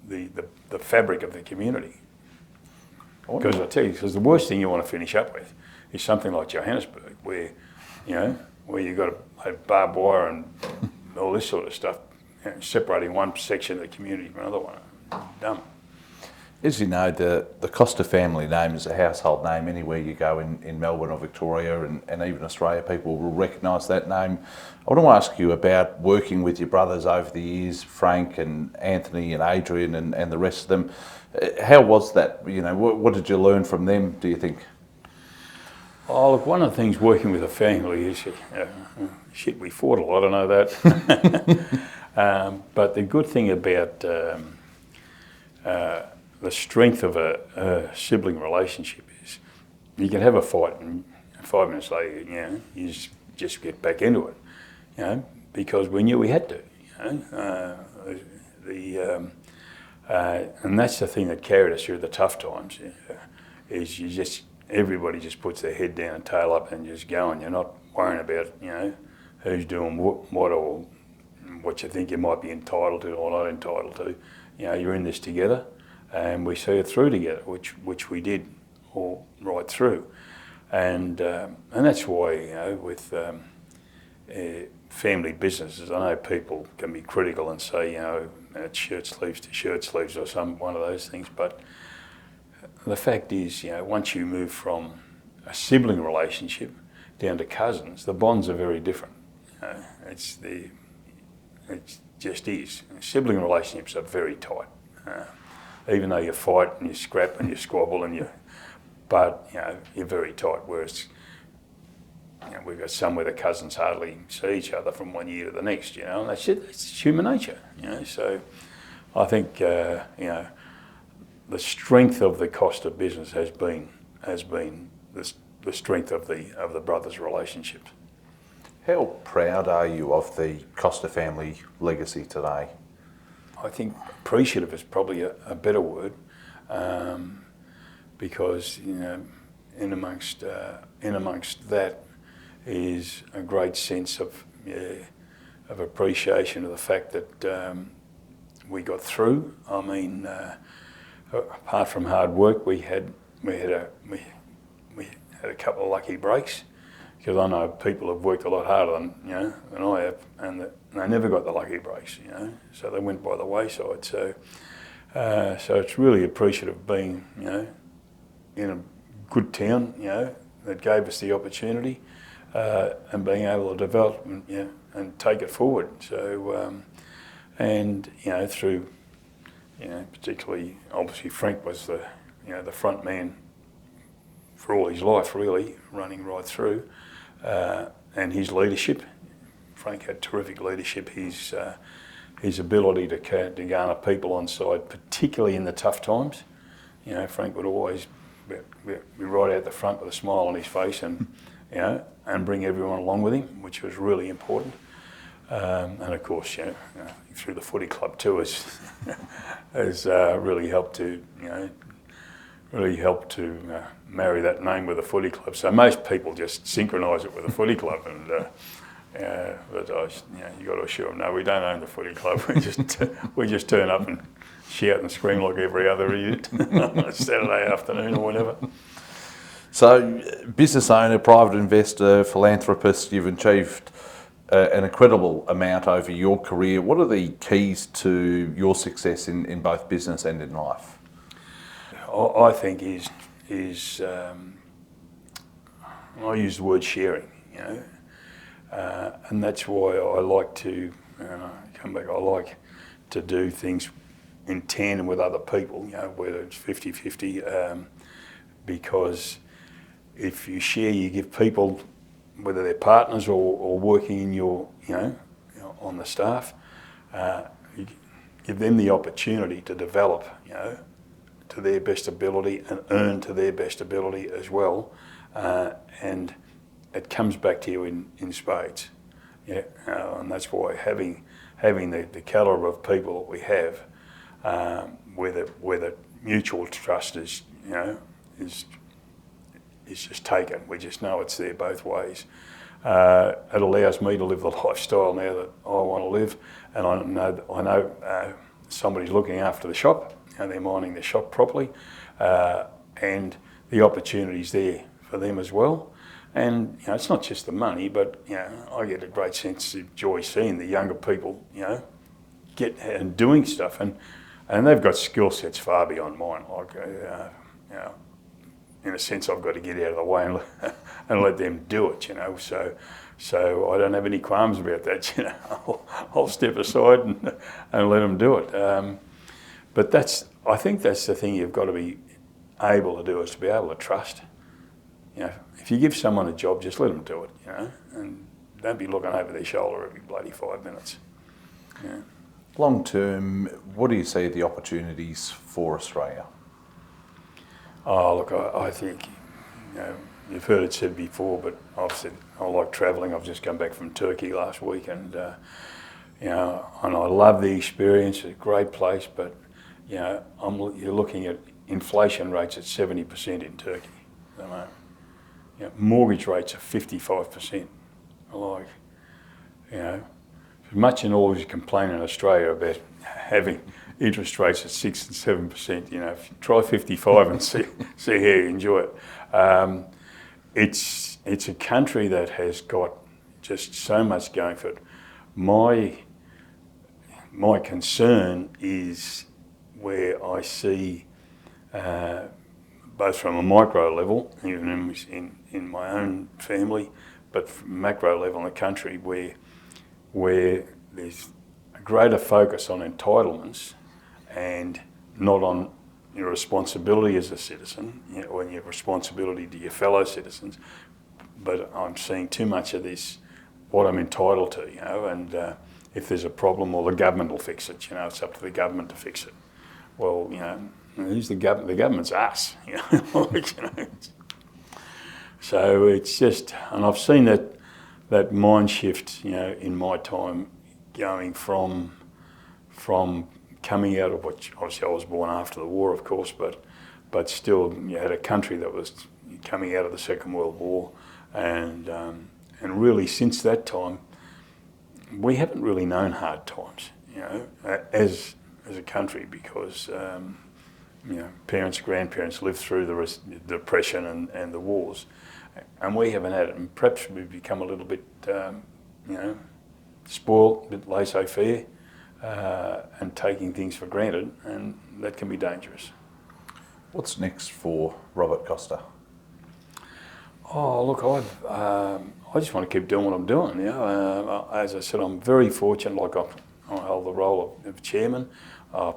the fabric of the community. Because I tell you, because the worst thing you want to finish up with is something like Johannesburg, where you know, where you've got to have barbed wire and all this sort of stuff, you know, separating one section of the community from another one. Dumb. As you know, the Costa family name is a household name anywhere you go in Melbourne or Victoria, and even Australia. People will recognise that name. I want to ask you about working with your brothers over the years, Frank and Anthony and Adrian and the rest of them. How was that? You know, what did you learn from them, do you think? Oh, look, one of the things working with a family is, shit, we fought a lot, I know that. But the good thing about the strength of a sibling relationship is you can have a fight and 5 minutes later, you know, you just get back into it, you know, because we knew we had to, you know. And that's the thing that carried us through the tough times, is everybody just puts their head down and tail up and just going. You're not worrying about, you know, who's doing what or what you think you might be entitled to or not entitled to. You know, you're in this together, and we see it through together, which we did all right through. and that's why, you know, with family businesses, I know people can be critical and say, you know, it's shirt sleeves to shirt sleeves or one of those things, but the fact is, you know, once you move from a sibling relationship down to cousins, the bonds are very different. You know, it just is. Sibling relationships are very tight. Even though you fight and you scrap and you squabble but you know, you're very tight. Whereas, you know, we've got some where the cousins hardly see each other from one year to the next. You know, and that's it. It's human nature. You know, so I think you know, the strength of the Costa business has been the strength of the brothers' relationships. How proud are you of the Costa family legacy today? I think appreciative is probably a better word, because, you know, in amongst that is a great sense of appreciation of the fact that we got through. I mean, apart from hard work, we had a couple of lucky breaks, because I know people have worked a lot harder than I have, and they never got the lucky breaks. You know, so they went by the wayside. So it's really appreciative of being, you know, in a good town, you know, that gave us the opportunity, and being able to develop and, you know, and take it forward. So and, you know, through, you know, particularly obviously Frank was the front man for all his life, really, running right through, and his leadership. Frank had terrific leadership. His ability to garner people on side, particularly in the tough times. You know, Frank would always be right out the front with a smile on his face, and, you know, and bring everyone along with him, which was really important. And of course, you know, through the footy club too, has really helped to, you know, marry that name with the footy club. So most people just synchronise it with the footy club, and but you got to assure them, no, we don't own the footy club. We just turn up and shout and scream like every other idiot on a Saturday afternoon or whatever. So, business owner, private investor, philanthropist, you've achieved an incredible amount over your career. What are the keys to your success in both business and in life? I think is I use the word sharing, you know, and that's why I like to I like to do things in tandem with other people, you know, whether it's 50-50, because if you share, you give people, whether they're partners or working in your, you know, on the staff, you give them the opportunity to develop, you know, to their best ability and earn to their best ability as well, and it comes back to you in spades. Yeah, and that's why having the calibre of people that we have, where the mutual trust is, you know, is just taken. We just know it's there both ways. It allows me to live the lifestyle now that I want to live, and I know somebody's looking after the shop, and they're minding the shop properly, and the opportunity's there for them as well. And, you know, it's not just the money, but, you know, I get a great sense of joy seeing the younger people, you know, get and doing stuff, and they've got skill sets far beyond mine. Like, you know, in a sense, I've got to get out of the way and let them do it, you know. So I don't have any qualms about that, you know. I'll step aside and let them do it. But I think that's the thing you've got to be able to do, is to be able to trust. You know, if you give someone a job, just let them do it, you know, and don't be looking over their shoulder every bloody 5 minutes. Yeah. Long term, what do you see the opportunities for Australia? Oh, look, I think, you know, you've heard it said before, but I've said I like travelling. I've just come back from Turkey last week, and you know, and I love the experience. It's a great place, but, you know, you're looking at inflation rates at 70% in Turkey at the moment. You know, mortgage rates are 55%. Like, you know, as much and all as you complain in Australia about having interest rates at 6 and 7%, you know, if you try 55 and see how you enjoy it. it's a country that has got just so much going for it. My concern is where I see, both from a micro level, even in my own family, but from macro level in the country, where there's a greater focus on entitlements and not on your responsibility as a citizen, or your responsibility to your fellow citizens. But I'm seeing too much of this, what I'm entitled to, and if there's a problem, well, the government will fix it. It's up to the government to fix it. Well, who's the government? The government's us. So it's just, and I've seen that mind shift, in my time, going from coming out of what, obviously I was born after the war, of course, but still you had a country that was coming out of the Second World War, and really since that time we haven't really known hard times, as a country, because parents, grandparents lived through the Depression and the wars, and we haven't had it. And perhaps we've become a little bit spoiled, a bit laissez-faire, and taking things for granted, and that can be dangerous. What's next for Robert Costa? Oh, look, I just want to keep doing what I'm doing. As I said, I'm very fortunate. Like I hold the role of chairman. I've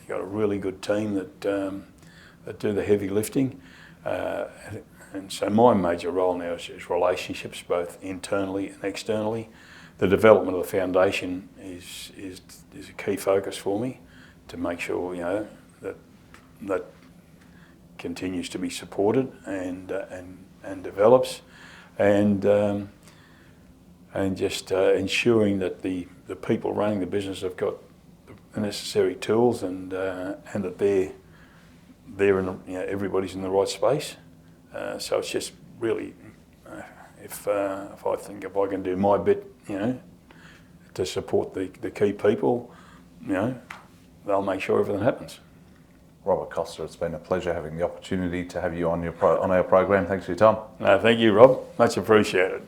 got a really good team that do the heavy lifting, and so my major role now is relationships, both internally and externally. The development of the foundation is a key focus for me, to make sure that continues to be supported and develops, and just ensuring that the people running the business have got the necessary tools, and that they're in everybody's in the right space. So it's just really, if I can do my bit, to support the key people, they'll make sure everything happens. Robert Costa, it's been a pleasure having the opportunity to have you on our program. Thanks for your time. No, thank you, Rob. Much appreciated.